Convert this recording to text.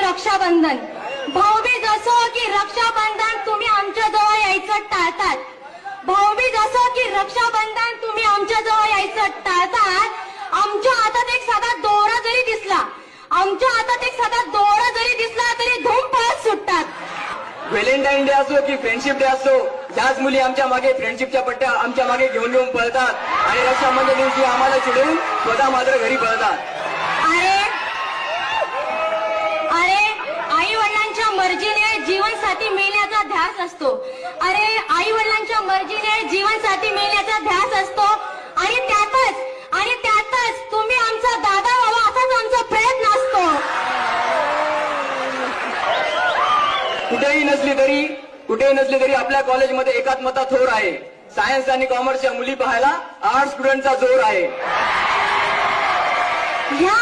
रक्षाबंधन. भाऊबीज असो की रक्षाबंधन तुम्ही आमच्या जवळ यायचं टाळतात. भाऊबीज असो की रक्षाबंधन तुम्ही आमच्या जवळ यायचं टाळतात. आमच्या हातात एक साधा दोरा जरी दिसला, आमच्या हातात एक साधा दोरा जरी दिसला तरी धूम पळत सुटतात. व्हॅलेंटाईन डे असो की फ्रेंडशिप डे असो, ह्याच मुली आमच्या मागे फ्रेंडशिपच्या पट्ट्या आमच्या मागे घेऊन घेऊन पळतात आणि रक्षाबंधन दिवशी आम्हाला चिडून स्वतः मात्र घरी पळतात. अरे अरे आई वडिलांच्या मर्जीने जीवनसाथी मिळण्याचा ध्यास असतो. अरे आई वडिलांच्या मर्जीने जीवनसाथी मिळण्याचा ध्यास असतो आणि त्यातच तुम्ही आमचा दादा व्हावा असाच आमचा प्रयत्न असतो. कुठेही नसली तरी आपल्या कॉलेजमध्ये एकात्मता थोर आहे. सायन्स आणि कॉमर्सच्या मुली पाहायला आर्ट्स स्टुडंटचा जोर आहे. ह्या